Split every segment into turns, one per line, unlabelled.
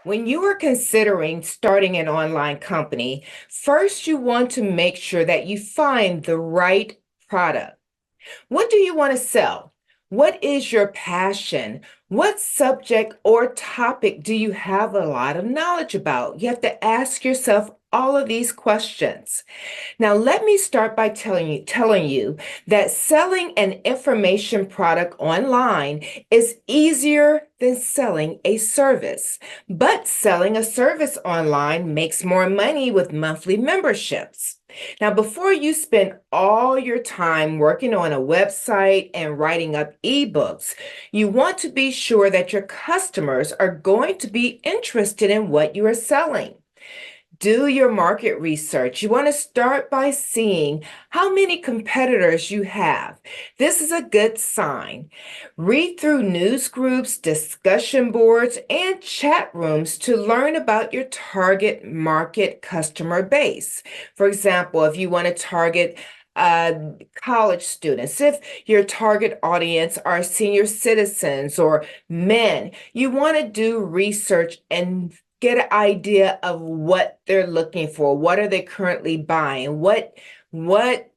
When you are considering starting an online company, first you want to make sure that you find the right product. What do you want to sell? What is your passion? What subject or topic do you have a lot of knowledge about? You have to ask yourself all of these questions. Now, let me start by telling you that selling an information product online is easier than selling a service. But selling a service online makes more money with monthly memberships. Now, before you spend all your time working on a website and writing up ebooks, you want to be sure that your customers are going to be interested in what you are selling. Do your market research. You want to start by seeing how many competitors you have. This is a good sign. Read through news groups, discussion boards, and chat rooms to learn about your target market customer base. For example, if you want to target uh, college students, if your target audience are senior citizens or men, you want to do research and get an idea of what they're looking for. What are they currently buying? What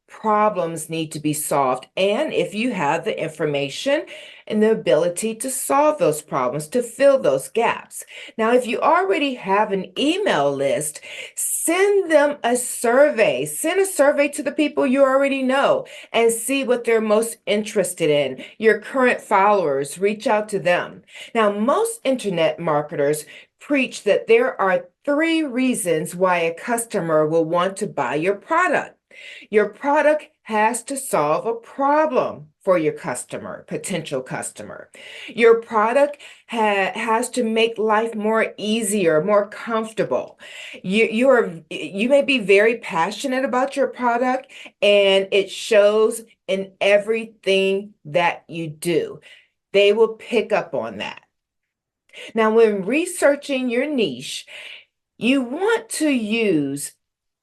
problems need to be solved? And if you have the information and the ability to solve those problems, to fill those gaps. Now, if you already have an email list, send them a survey. Send a survey to the people you already know and see what they're most interested in. Your current followers, reach out to them. Now, most internet marketers preach that there are three reasons why a customer will want to buy your product. Your product has to solve a problem for your customer, potential customer. Your product has to make life more easier, more comfortable. You may be very passionate about your product, and it shows in everything that you do. They will pick up on that. Now, when researching your niche, you want to use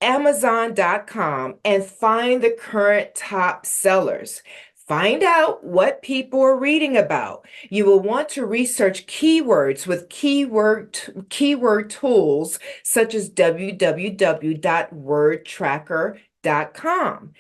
Amazon.com and find the current top sellers. Find out what people are reading about. You will want to research keywords with keyword tools such as www.wordtracker.com.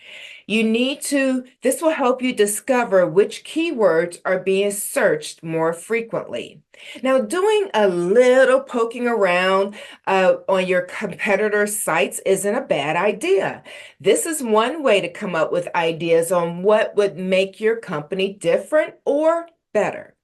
This will help you discover which keywords are being searched more frequently. Now, doing a little poking around on your competitor sites isn't a bad idea. This is one way to come up with ideas on what would make your company different or better.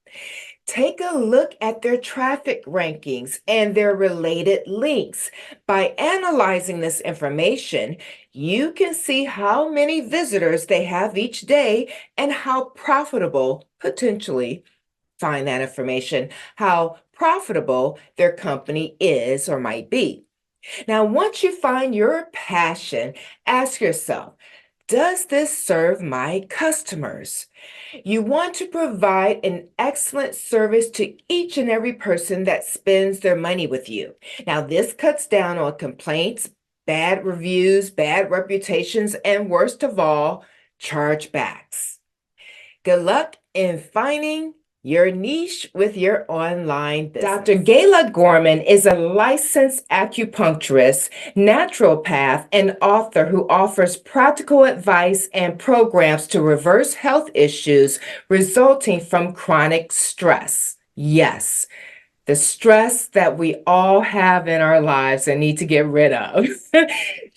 Take a look at their traffic rankings and their related links. By analyzing this information, you can see how many visitors they have each day and how profitable, potentially, find that information, how profitable their company is or might be. Now, once you find your passion, ask yourself, does this serve my customers? You want to provide an excellent service to each and every person that spends their money with you. Now, this cuts down on complaints, bad reviews, bad reputations, and worst of all, chargebacks. Good luck in finding your niche with your online business. Dr. Gayla Gorman is a licensed acupuncturist, naturopath, and author who offers practical advice and programs to reverse health issues resulting from chronic stress. Yes, the stress that we all have in our lives and need to get rid of.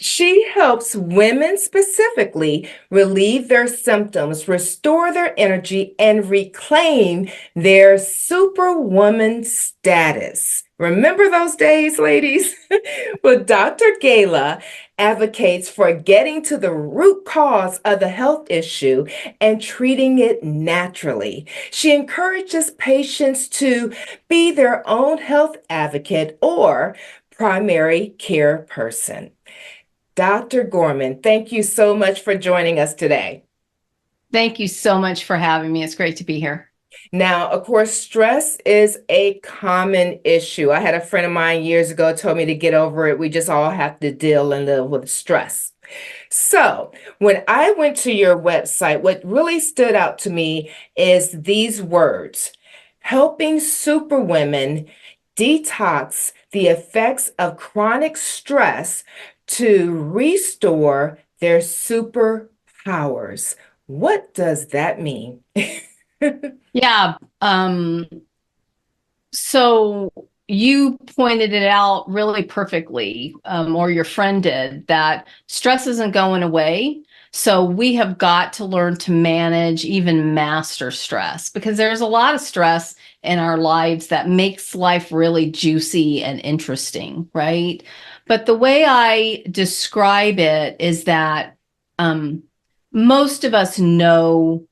She helps women specifically relieve their symptoms, restore their energy, and reclaim their superwoman status. Remember those days, ladies? Well, Dr. Gala advocates for getting to the root cause of the health issue and treating it naturally. She encourages patients to be their own health advocate or primary care person. Dr. Gorman, thank you so much for joining us today.
Thank you so much for having me. It's great to be here.
Now, of course, stress is a common issue. I had a friend of mine years ago told me to get over it. We just all have to deal and live with stress. So, when I went to your website, what really stood out to me is these words: helping superwomen detox the effects of chronic stress to restore their superpowers. What does that mean?
Yeah. So you pointed it out really perfectly, or your friend did, that stress isn't going away. So we have got to learn to manage, even master stress, because there's a lot of stress in our lives that makes life really juicy and interesting, right? But the way I describe it is that um, most of us know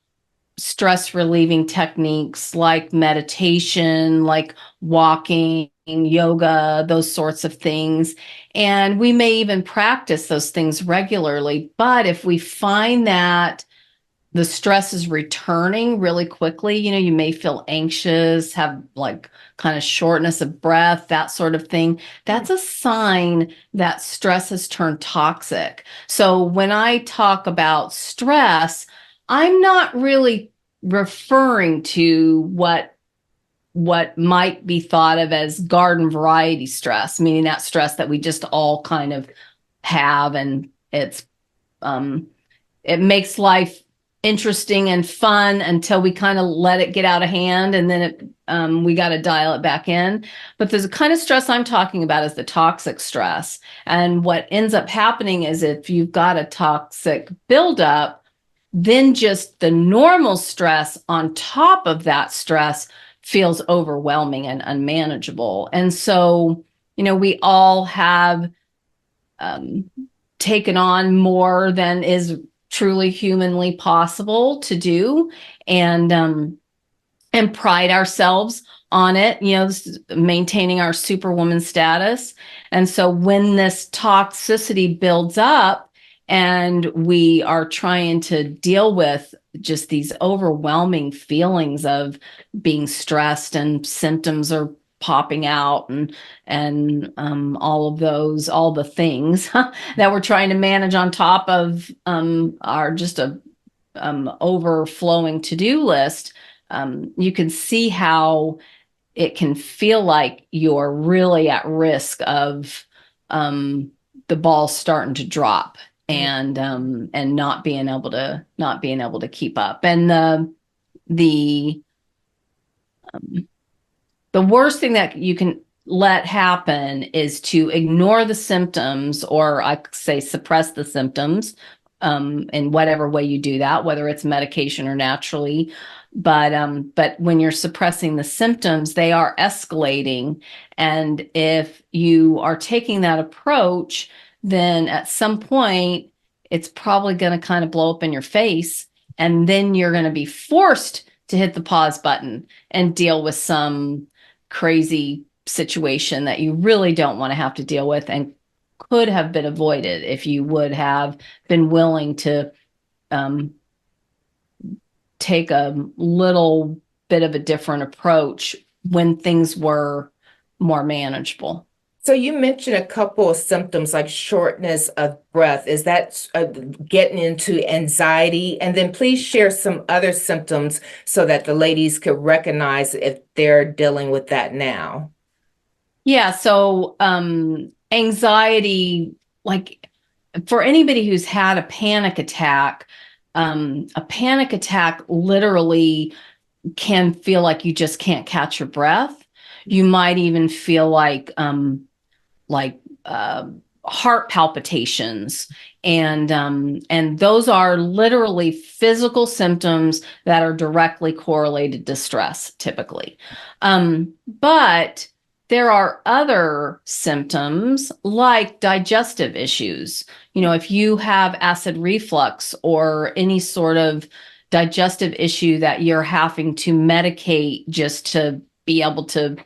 stress relieving techniques like meditation, like walking, yoga, those sorts of things. And we may even practice those things regularly. But if we find that the stress is returning really quickly, you may feel anxious, have like kind of shortness of breath, that sort of thing. That's a sign that stress has turned toxic. So when I talk about stress, I'm not really referring to what might be thought of as garden variety stress, meaning that stress that we just all kind of have, and um it makes life interesting and fun until we kind of let it get out of hand, and then we got to dial it back in. But there's a kind of stress I'm talking about is the toxic stress. And what ends up happening is if you've got a toxic buildup, then just the normal stress on top of that stress feels overwhelming and unmanageable. And so, we all have um, taken on more than is truly humanly possible to do, and pride ourselves on it, maintaining our superwoman status. And so when this toxicity builds up and we are trying to deal with just these overwhelming feelings of being stressed and symptoms are popping out, and all the things that we're trying to manage on top of our just a overflowing to-do list, you can see how it can feel like you're really at risk of the ball starting to drop, and not being able to keep up. And the the worst thing that you can let happen is to ignore the symptoms, or I say suppress the symptoms, in whatever way you do that, whether it's medication or naturally. But when you're suppressing the symptoms, they are escalating. And if you are taking that approach, then at some point, it's probably going to kind of blow up in your face. And then you're going to be forced to hit the pause button and deal with some crazy situation that you really don't want to have to deal with, and could have been avoided if you would have been willing to take a little bit of a different approach when things were more manageable.
So you mentioned a couple of symptoms like shortness of breath. Is that getting into anxiety? And then please share some other symptoms so that the ladies could recognize if they're dealing with that now.
Yeah, so anxiety, like for anybody who's had a panic attack literally can feel like you just can't catch your breath. You might even feel like heart palpitations, and those are literally physical symptoms that are directly correlated to stress, typically. But there are other symptoms like digestive issues. If you have acid reflux or any sort of digestive issue that you're having to medicate just to be able to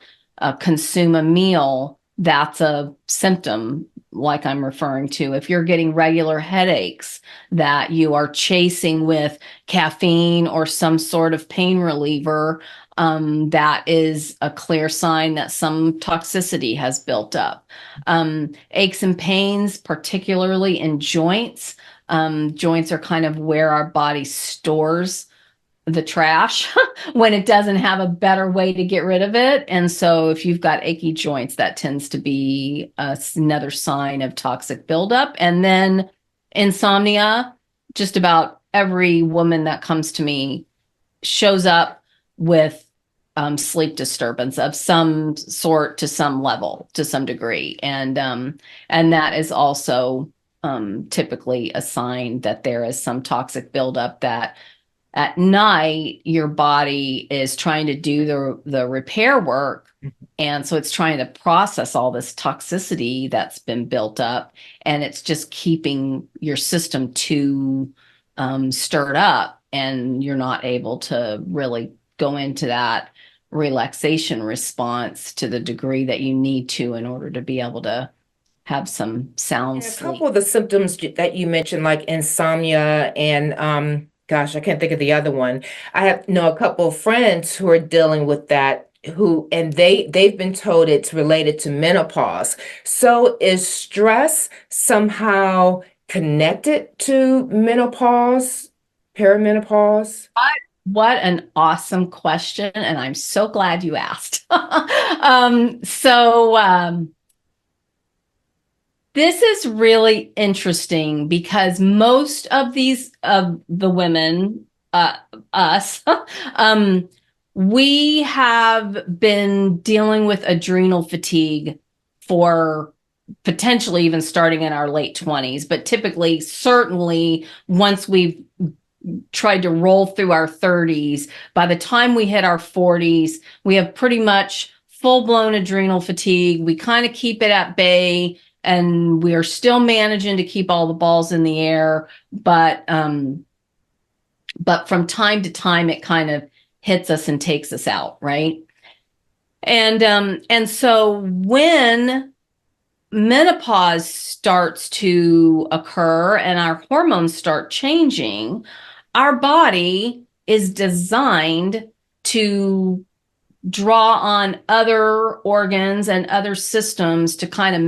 consume a meal, that's a symptom like I'm referring to. If you're getting regular headaches that you are chasing with caffeine or some sort of pain reliever, that is a clear sign that some toxicity has built up. Aches and pains, particularly in joints. Joints are kind of where our body stores the trash when it doesn't have a better way to get rid of it. And so if you've got achy joints, that tends to be another sign of toxic buildup. And then insomnia, just about every woman that comes to me shows up with sleep disturbance of some sort to some level, to some degree. And that is also typically a sign that there is some toxic buildup, that at night your body is trying to do the repair work, and so it's trying to process all this toxicity that's been built up, and it's just keeping your system too stirred up, and you're not able to really go into that relaxation response to the degree that you need to in order to be able to have some sound
And a
sleep.
couple of the symptoms that you mentioned, like insomnia and gosh, I can't think of the other one. I have know a couple of friends who are dealing with that, who and they've been told it's related to menopause. So is stress somehow connected to menopause, perimenopause?
What an awesome question, and I'm so glad you asked. So this is really interesting because most of these of the women, us, we have been dealing with adrenal fatigue for potentially even starting in our late 20s, but typically, certainly, once we've tried to roll through our 30s, by the time we hit our 40s, we have pretty much full-blown adrenal fatigue. We kind of keep it at bay, and we are still managing to keep all the balls in the air, but from time to time it kind of hits us and takes us out, right? And so when menopause starts to occur and our hormones start changing, our body is designed to draw on other organs and other systems to kind of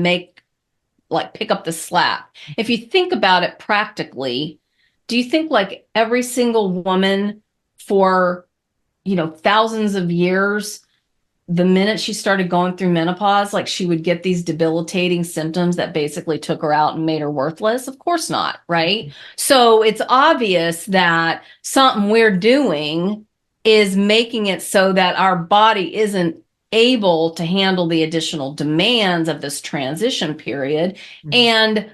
pick up the slack. If you think about it practically, do you think like every single woman for, thousands of years, the minute she started going through menopause, like she would get these debilitating symptoms that basically took her out and made her worthless? Of course not, right? So it's obvious that something we're doing is making it so that our body isn't able to handle the additional demands of this transition period. And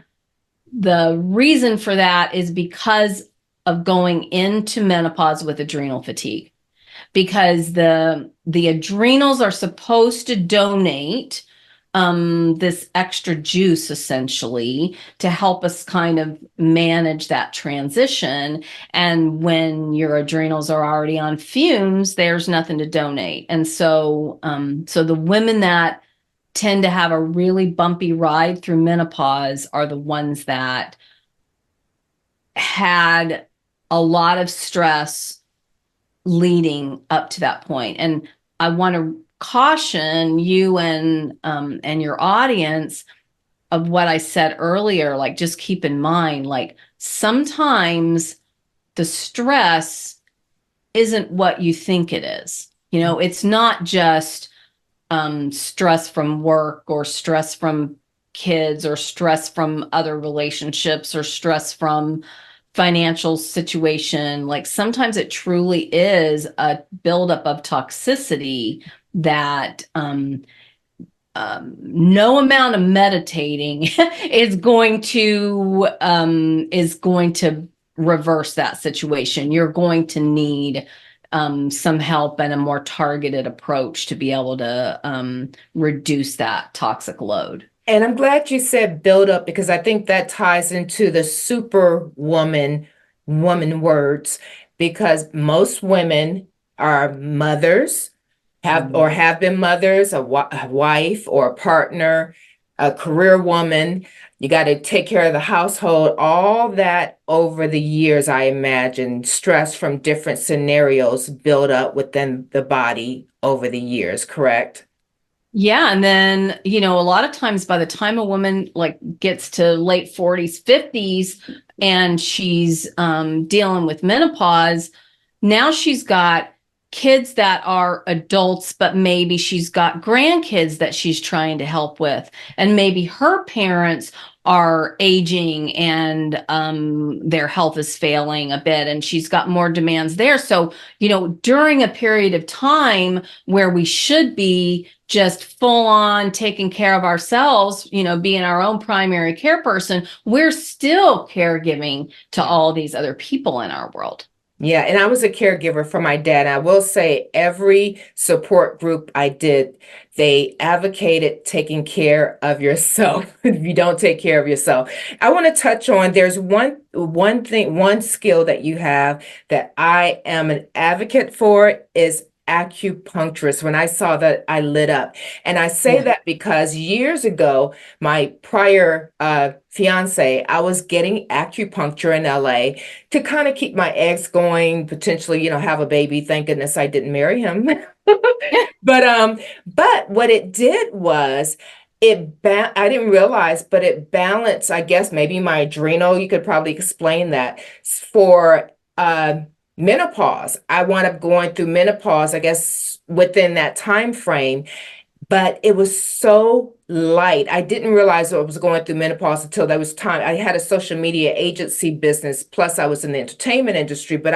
the reason for that is because of going into menopause with adrenal fatigue, because the adrenals are supposed to donate this extra juice essentially to help us kind of manage that transition. And when your adrenals are already on fumes, there's nothing to donate. And so the women that tend to have a really bumpy ride through menopause are the ones that had a lot of stress leading up to that point. And I want to caution you and your audience of what I said earlier. Like, just keep in mind, like, sometimes the stress isn't what you think it is. It's not just stress from work or stress from kids or stress from other relationships or stress from financial situation. Like, sometimes it truly is a buildup of toxicity that no amount of meditating is going to reverse that situation. You're going to need some help and a more targeted approach to be able to reduce that toxic load.
And I'm glad you said build up, because I think that ties into the superwoman woman words, because most women are mothers, have been mothers, a wife or a partner, a career woman. You got to take care of the household, all that over the years. I imagine stress from different scenarios build up within the body over the years, correct?
Yeah, and then, a lot of times by the time a woman like gets to late 40s, 50s, and she's dealing with menopause, now she's got kids that are adults, but maybe she's got grandkids that she's trying to help with. And maybe her parents are aging and their health is failing a bit, and she's got more demands there. So, during a period of time where we should be just full on taking care of ourselves, being our own primary care person, we're still caregiving to all these other people in our world.
Yeah, and I was a caregiver for my dad. I will say every support group I did, they advocated taking care of yourself if you don't take care of yourself. I want to touch on there's one skill that you have that I am an advocate for is acupuncturist. When I saw that, I lit up. And I say
Yeah.
that because years ago, my prior fiance, I was getting acupuncture in LA to kind of keep my eggs going, potentially, have a baby. Thank goodness I didn't marry him. But what it did was I didn't realize, but it balanced, I guess maybe my adrenal, you could probably explain that for menopause. I wound up going through menopause, I guess within that time frame, but it was so light. I didn't realize I was going through menopause until there was time. I had a social media agency business, plus I was in the entertainment industry, but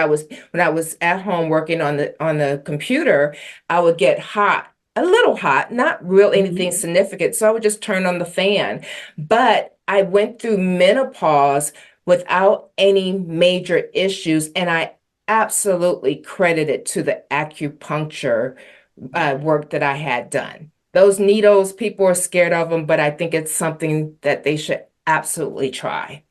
when I was at home working on the computer, I would get hot, a little hot, not real anything significant. So I would just turn on the fan. But I went through menopause without any major issues, and I absolutely credit it to the acupuncture work that I had done. Those needles, people are scared of them, but I think it's something that they should absolutely try.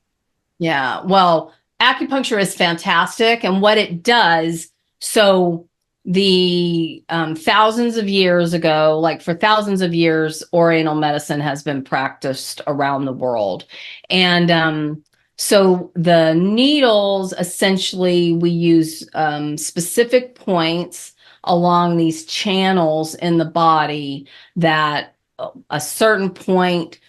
Yeah, well, acupuncture is fantastic. And what it does, so the thousands of years ago, like for thousands of years, Oriental medicine has been practiced around the world. And so the needles, essentially, we use specific points along these channels in the body that a certain point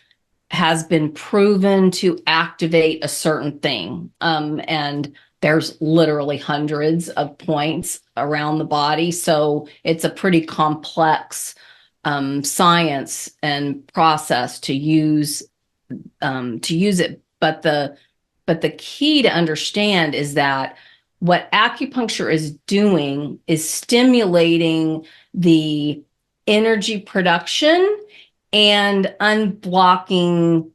has been proven to activate a certain thing. And there's literally hundreds of points around the body. So it's a pretty complex science and process to use it. But the key to understand is that what acupuncture is doing is stimulating the energy production and unblocking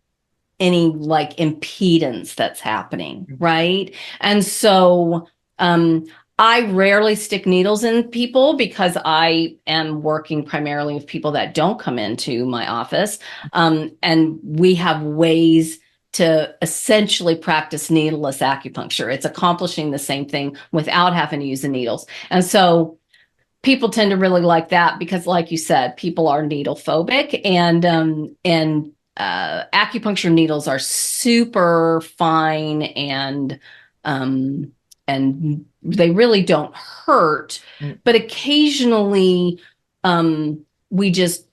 any like impedance that's happening, right? And so I rarely stick needles in people because I am working primarily with people that don't come into my office. And we have ways to essentially practice needleless acupuncture. It's accomplishing the same thing without having to use the needles. And so people tend to really like that because, like you said, people are needle phobic, and acupuncture needles are super fine and they really don't hurt, but occasionally we just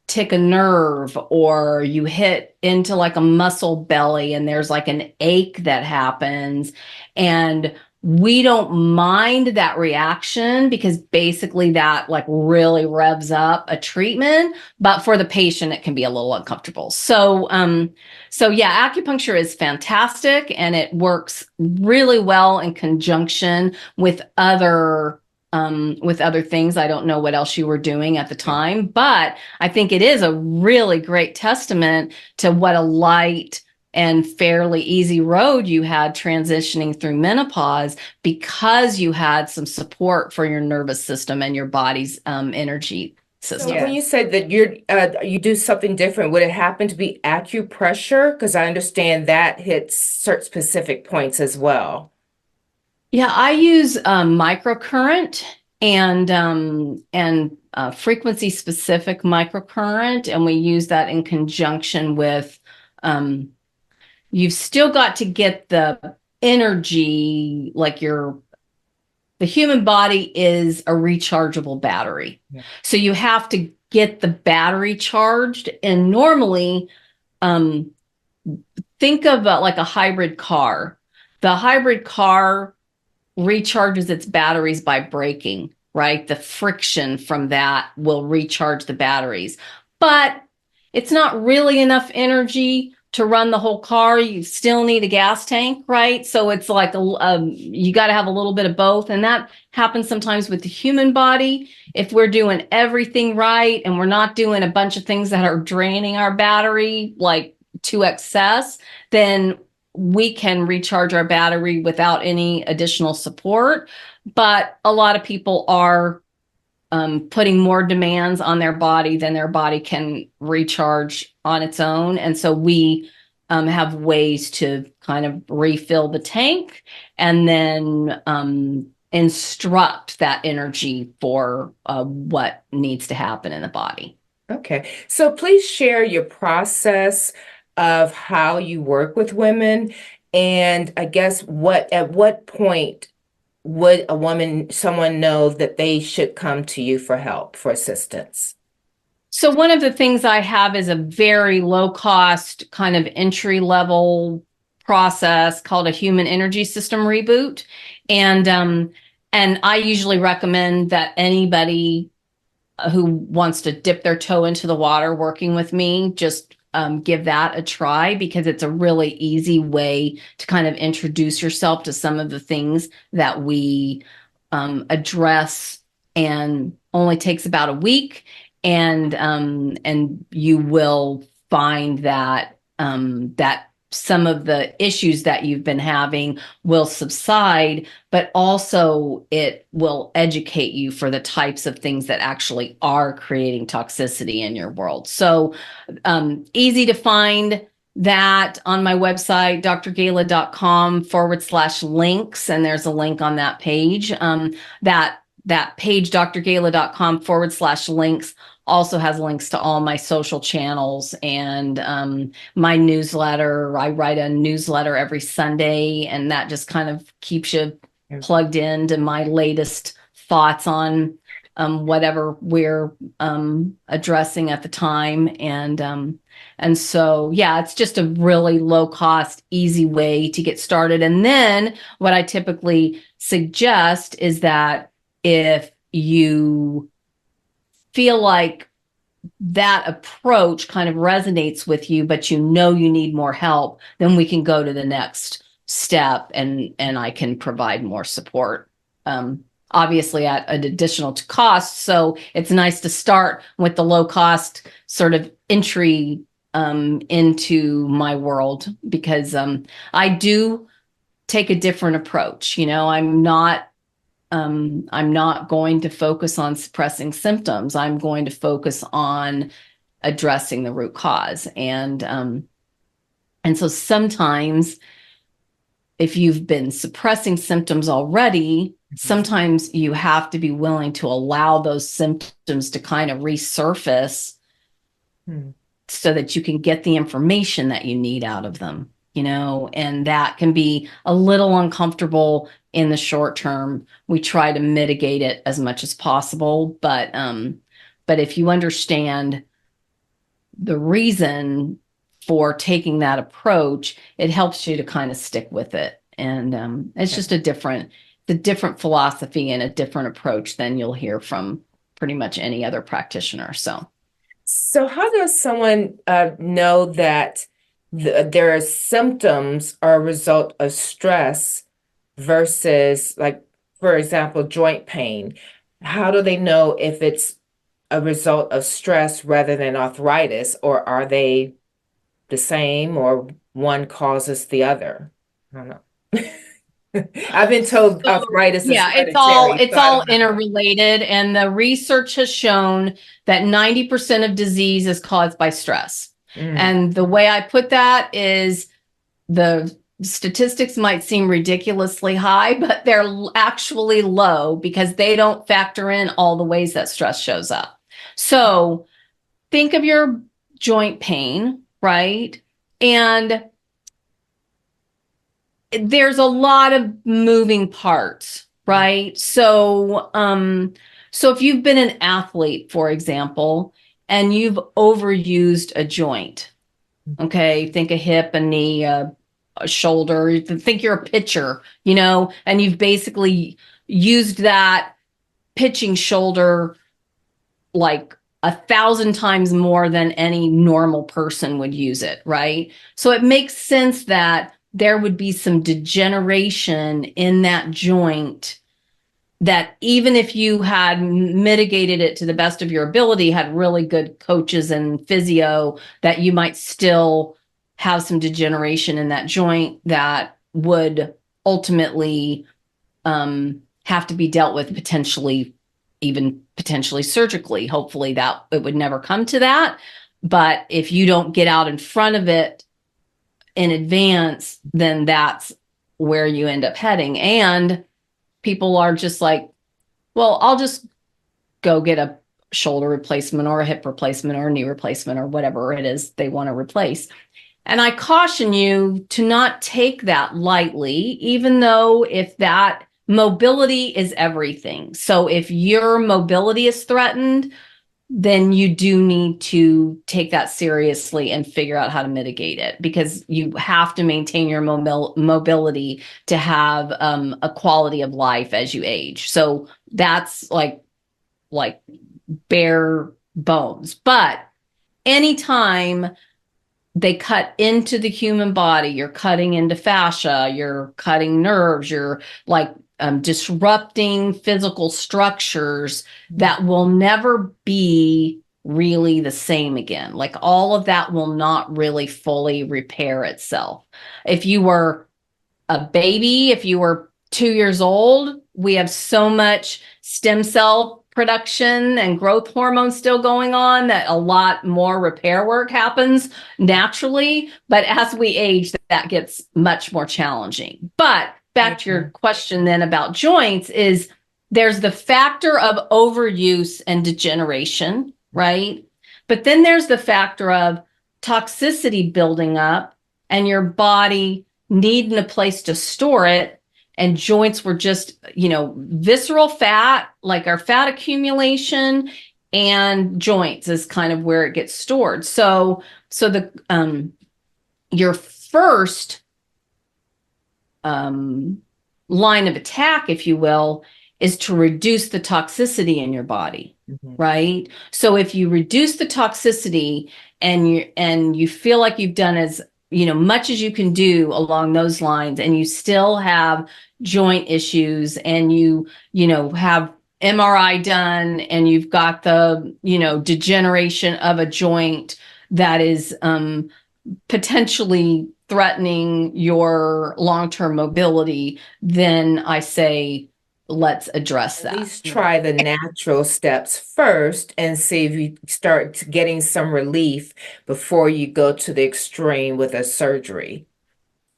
tick a nerve or you hit into like a muscle belly and there's like an ache that happens, and we don't mind that reaction because basically that like really revs up a treatment, but for the patient it can be a little uncomfortable. So yeah, acupuncture is fantastic and it works really well in conjunction with other things. I don't know what else you were doing at the time, but I think it is a really great testament to what a light and fairly easy road you had transitioning through menopause because you had some support for your nervous system and your body's energy system.
So when you said that you do something different, would it happen to be acupressure? Because I understand that hits certain specific points as well.
Yeah, I use microcurrent and frequency specific microcurrent, and we use that in conjunction with you've still got to get the energy, like the human body is a rechargeable battery. Yeah. So you have to get the battery charged. And normally, think of like a hybrid car. The hybrid car recharges its batteries by braking, right? The friction from that will recharge the batteries. But it's not really enough energy to run the whole car. You still need a gas tank, right? So it's like you got to have a little bit of both. And that happens sometimes with the human body. If we're doing everything right and we're not doing a bunch of things that are draining our battery, like to excess, then we can recharge our battery without any additional support. But a lot of people are putting more demands on their body than their body can recharge on its own. And so we have ways to kind of refill the tank and then instruct that energy for what needs to happen in the body.
Okay. So please share your process of how you work with women. And I guess at what point would someone know that they should come to you for help, for assistance?
So one of the things I have is a very low cost kind of entry level process called a human energy system reboot. And I usually recommend that anybody who wants to dip their toe into the water working with me, just give that a try, because it's a really easy way to kind of introduce yourself to some of the things that we address, and only takes about a week. And you will find that that some of the issues that you've been having will subside, but also it will educate you for the types of things that actually are creating toxicity in your world. So easy to find that on my website, drgala.com/links. And there's a link on that page. That page, drgala.com/links, also has links to all my social channels and my newsletter. I write a newsletter every Sunday, and that just kind of keeps you plugged into my latest thoughts on whatever we're addressing at the time. And so, yeah, it's just a really low cost, easy way to get started. And then what I typically suggest is that if you feel like that approach kind of resonates with you, but you know you need more help, then we can go to the next step, and I can provide more support. Obviously at an additional cost. So it's nice to start with the low cost sort of entry into my world, because I do take a different approach. You know, I'm not going to focus on suppressing symptoms. I'm going to focus on addressing the root cause. And so sometimes if you've been suppressing symptoms already, sometimes you have to be willing to allow those symptoms to kind of resurface so that you can get the information that you need out of them, you know, and that can be a little uncomfortable in the short term. We try to mitigate it as much as possible, but if you understand the reason for taking that approach, it helps you to kind of stick with it. And it's just the different philosophy and a different approach than you'll hear from pretty much any other practitioner.
So how does someone know that their symptoms are a result of stress versus, like, for example, joint pain? How do they know if it's a result of stress rather than arthritis, or are they the same, or one causes the other? I don't know. I've been told arthritis is hereditary.
It's all interrelated, and the research has shown that 90% of disease is caused by stress. And the way I put that is, the statistics might seem ridiculously high, but they're actually low because they don't factor in all the ways that stress shows up. So think of your joint pain, right? And there's a lot of moving parts, right? So if you've been an athlete, for example, and you've overused a joint, okay, think a hip, a knee, shoulder. Think you're a pitcher, and you've basically used that pitching shoulder like 1,000 times more than any normal person would use it, right? So it makes sense that there would be some degeneration in that joint, that even if you had mitigated it to the best of your ability, had really good coaches and physio, that you might still have some degeneration in that joint that would ultimately have to be dealt with, even potentially surgically. Hopefully that it would never come to that. But if you don't get out in front of it in advance, then that's where you end up heading. And people are just like, well, I'll just go get a shoulder replacement or a hip replacement or a knee replacement or whatever it is they want to replace. And I caution you to not take that lightly, even though if that mobility is everything. So if your mobility is threatened, then you do need to take that seriously and figure out how to mitigate it, because you have to maintain your mobility to have a quality of life as you age. So that's like bare bones. But anytime they cut into the human body, you're cutting into fascia, you're cutting nerves, you're like disrupting physical structures that will never be really the same again. Like all of that will not really fully repair itself. If you were a baby, if you were 2 years old, we have so much stem cell production and growth hormone still going on that a lot more repair work happens naturally. But as we age, that gets much more challenging. But back to your question then about joints, is there's the factor of overuse and degeneration, right? But then there's the factor of toxicity building up and your body needing a place to store it. And joints were just, visceral fat, like our fat accumulation, and joints is kind of where it gets stored. So the your first line of attack, if you will, is to reduce the toxicity in your body, right? So if you reduce the toxicity and you feel like you've done as much as you can do along those lines, and you still have joint issues, and you have MRI done, and you've got the degeneration of a joint that is potentially threatening your long-term mobility, then I say let's address that.
At least try the natural steps first and see if you start getting some relief before you go to the extreme with a surgery.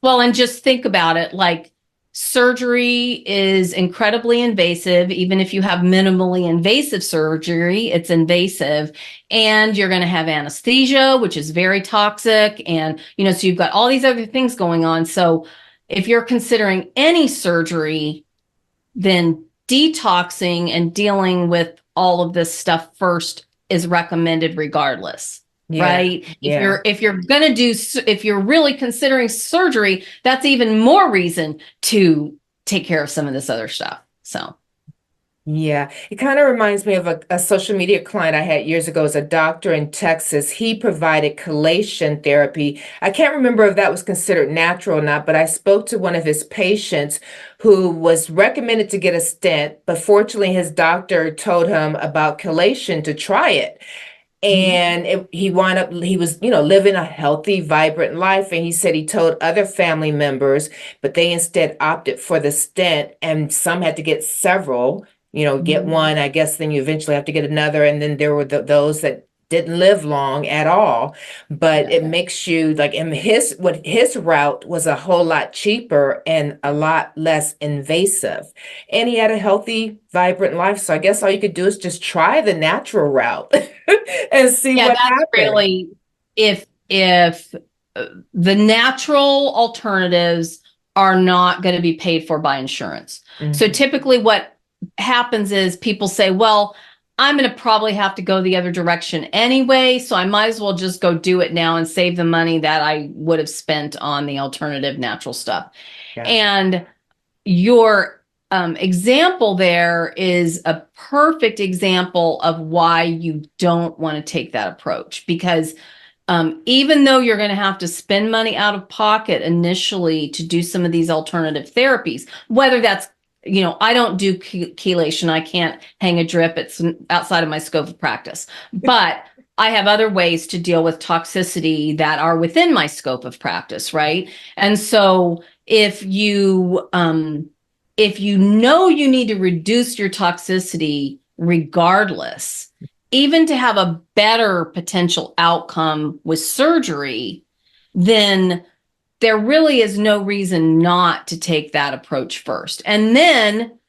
Well, and just think about it, like surgery is incredibly invasive. Even if you have minimally invasive surgery, it's invasive, and you're going to have anesthesia, which is very toxic. And, so you've got all these other things going on. So if you're considering any surgery, then detoxing and dealing with all of this stuff first is recommended regardless. Right? If you're really considering surgery, that's even more reason to take care of some of this other stuff. So
yeah, it kind of reminds me of a social media client I had years ago. As a doctor in Texas. He provided chelation therapy. I can't remember if that was considered natural or not, but I spoke to one of his patients who was recommended to get a stent, but fortunately his doctor told him about chelation to try it. And he was, living a healthy, vibrant life. And he said he told other family members, but they instead opted for the stent, and some had to get several, get one, I guess, then you eventually have to get another. And then there were those that didn't live long at all. But it makes you like, and his route was a whole lot cheaper and a lot less invasive. And he had a healthy, vibrant life. So I guess all you could do is just try the natural route and see what happens.
Really, if the natural alternatives are not going to be paid for by insurance. So typically what happens is people say, well, I'm going to probably have to go the other direction anyway. So I might as well just go do it now and save the money that I would have spent on the alternative natural stuff.
Yeah.
And your example there is a perfect example of why you don't want to take that approach, because even though you're going to have to spend money out of pocket initially to do some of these alternative therapies, whether that's, I don't do chelation. I can't hang a drip. It's outside of my scope of practice. But I have other ways to deal with toxicity that are within my scope of practice, right? And so if you know you need to reduce your toxicity regardless, even to have a better potential outcome with surgery, then there really is no reason not to take that approach first. And then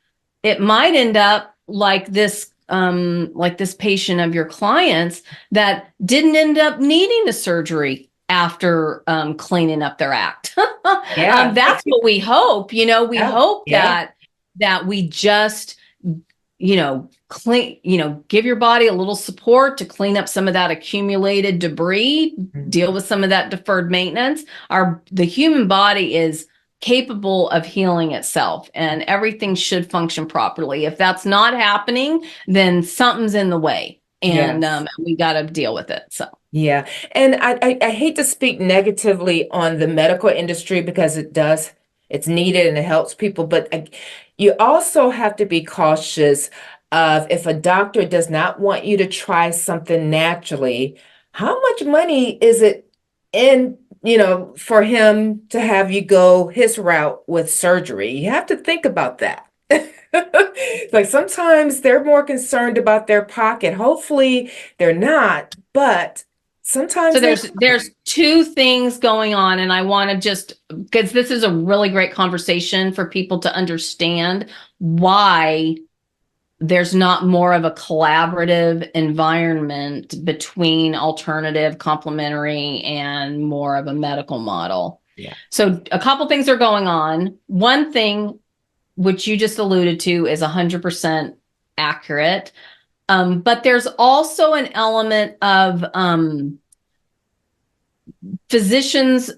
it might end up like this patient of your clients that didn't end up needing the surgery after cleaning up their act.
Yeah.
That's what we hope. We
Yeah.
hope
Yeah.
that we just give your body a little support to clean up some of that accumulated debris, deal with some of that deferred maintenance. The human body is capable of healing itself, and everything should function properly. If that's not happening, then something's in the way, and
Yes.
we got to deal with it. So.
Yeah. And I hate to speak negatively on the medical industry because it's needed and it helps people. But you also have to be cautious of, if a doctor does not want you to try something naturally, how much money is it in, for him to have you go his route with surgery? You have to think about that. Like sometimes they're more concerned about their pocket. Hopefully they're not, but sometimes
So there's two things going on, and I want to just, because this is a really great conversation for people to understand why there's not more of a collaborative environment between alternative, complementary, and more of a medical model.
Yeah.
So a couple things are going on. One thing, which you just alluded to, is 100% accurate. But there's also an element of physicians'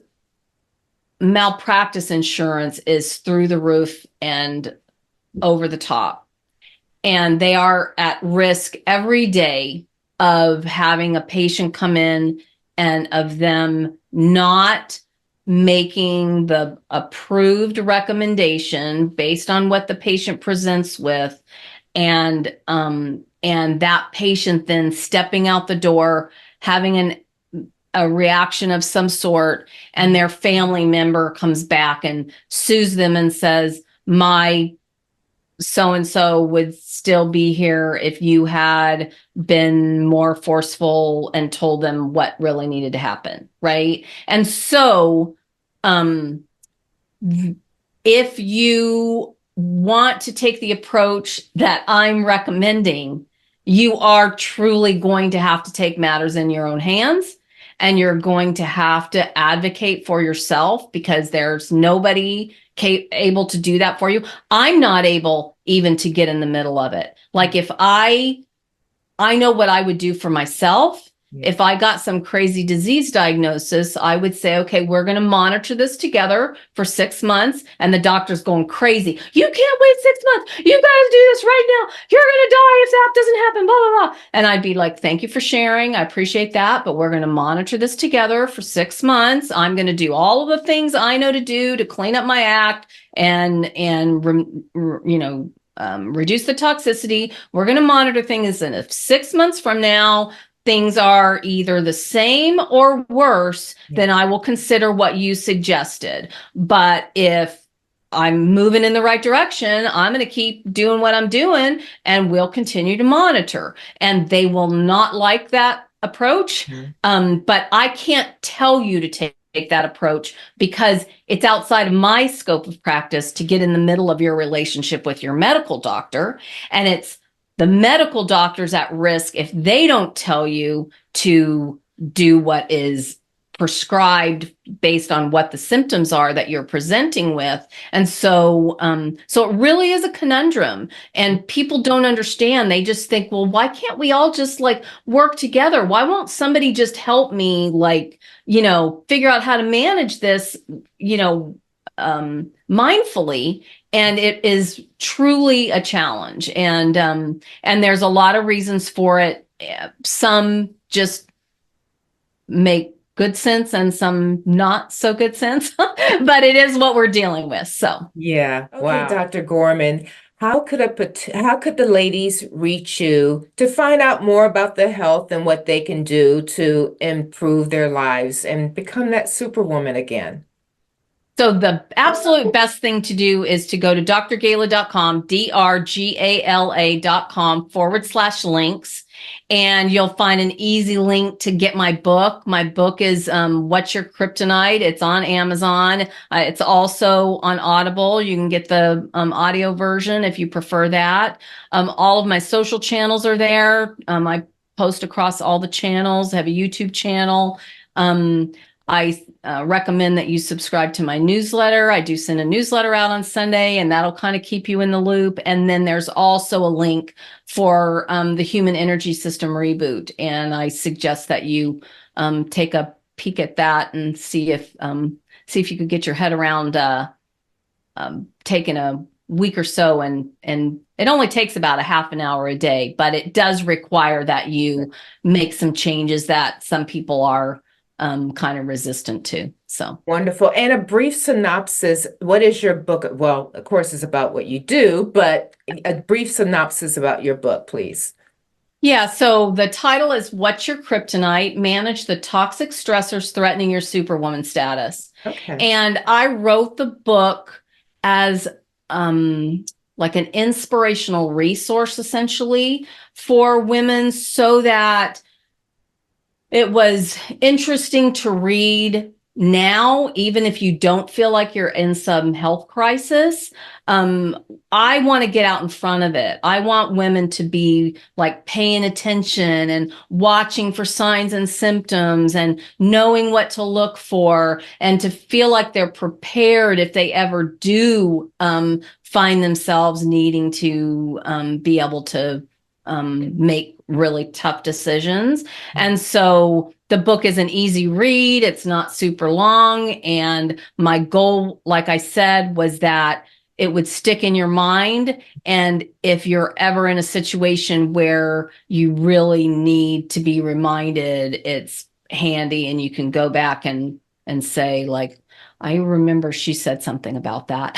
malpractice insurance is through the roof and over the top. And they are at risk every day of having a patient come in and of them not making the approved recommendation based on what the patient presents with, and that patient then stepping out the door, having a reaction of some sort, and their family member comes back and sues them and says, my so-and-so would still be here if you had been more forceful and told them what really needed to happen, right? And so if you want to take the approach that I'm recommending, you are truly going to have to take matters in your own hands, and you're going to have to advocate for yourself, because there's nobody able to do that for you. I'm not able even to get in the middle of it. Like if I know what I would do for myself. If I got some crazy disease diagnosis, I would say, okay, we're going to monitor this together for 6 months. And the doctor's going crazy. You can't wait 6 months. You got to do this right now. You're going to die if that doesn't happen, blah, blah, blah. And I'd be like, thank you for sharing. I appreciate that. But we're going to monitor this together for 6 months. I'm going to do all of the things I know to do to clean up my act and reduce the toxicity. We're going to monitor things. And if 6 months from now, things are either the same or worse, then I will consider what you suggested. But if I'm moving in the right direction, I'm going to keep doing what I'm doing, and we'll continue to monitor. And they will not like that approach. But I can't tell you to take that approach, because it's outside of my scope of practice to get in the middle of your relationship with your medical doctor. And it's the medical doctor's at risk if they don't tell you to do what is prescribed based on what the symptoms are that you're presenting with. And so, so it really is a conundrum, and people don't understand. They just think, well, why can't we all just like work together? Why won't somebody just help me, like, figure out how to manage this, mindfully? And it is truly a challenge. And there's a lot of reasons for it. Some just make good sense and some not so good sense, but it is what we're dealing with. So
Yeah. Okay, wow. Dr. Gorman, how could how could the ladies reach you to find out more about their health and what they can do to improve their lives and become that superwoman again?
So the absolute best thing to do is to go to drgala.com, drgala.com/links. And you'll find an easy link to get my book. My book is What's Your Kryptonite? It's on Amazon. It's also on Audible. You can get the audio version if you prefer that. All of my social channels are there. I post across all the channels. I have a YouTube channel. I recommend that you subscribe to my newsletter. I do send a newsletter out on Sunday, and that'll kind of keep you in the loop. And then there's also a link for the Human Energy System Reboot. And I suggest that you take a peek at that and see if you could get your head around taking a week or so. And it only takes about a half an hour a day, but it does require that you make some changes that some people are kind of resistant to. So
wonderful. And a brief synopsis. What is your book? Well, of course, it's about what you do, but a brief synopsis about your book, please.
Yeah, so the title is What's Your Kryptonite? Manage the Toxic Stressors Threatening Your Superwoman Status.
Okay.
And I wrote the book as like an inspirational resource, essentially, for women, so that it was interesting to read now, even if you don't feel like you're in some health crisis. I want to get out in front of it. I want women to be like paying attention and watching for signs and symptoms and knowing what to look for, and to feel like they're prepared if they ever do find themselves needing to be able to make really tough decisions. And so the book is an easy read. It's not super long. And my goal, like I said, was that it would stick in your mind. And if you're ever in a situation where you really need to be reminded, it's handy, and you can go back and say, like, I remember she said something about that.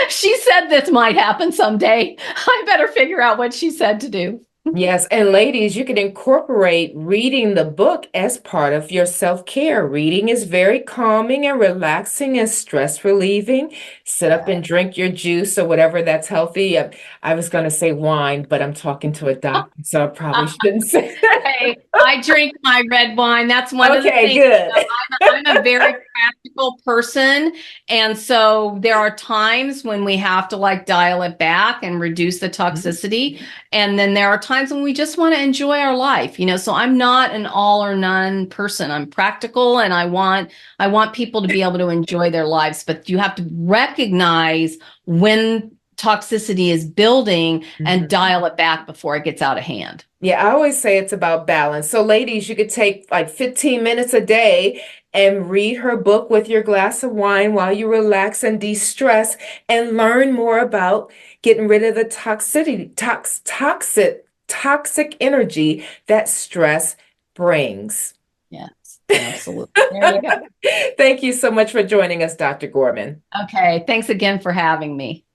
She said this might happen someday. I better figure out what she said to do.
Yes, and ladies, you can incorporate reading the book as part of your self-care. Reading is very calming and relaxing and stress relieving. Sit up and drink your juice or whatever that's healthy. I was going to say wine, but I'm talking to a doctor, so I probably shouldn't say that.
Hey, I drink my red wine. That's one of the things.
Good.
I'm a very practical person. And so there are times when we have to like dial it back and reduce the toxicity. And then there are times when we just want to enjoy our life, so I'm not an all or none person. I'm practical, and I want people to be able to enjoy their lives, but you have to recognize when toxicity is building and dial it back before it gets out of hand.
Yeah, I always say it's about balance. So ladies, you could take like 15 minutes a day and read her book with your glass of wine while you relax and de-stress, and learn more about getting rid of the toxic energy that stress brings.
Yes, absolutely. There you go.
Thank you so much for joining us, Dr. Gorman.
Okay, thanks again for having me.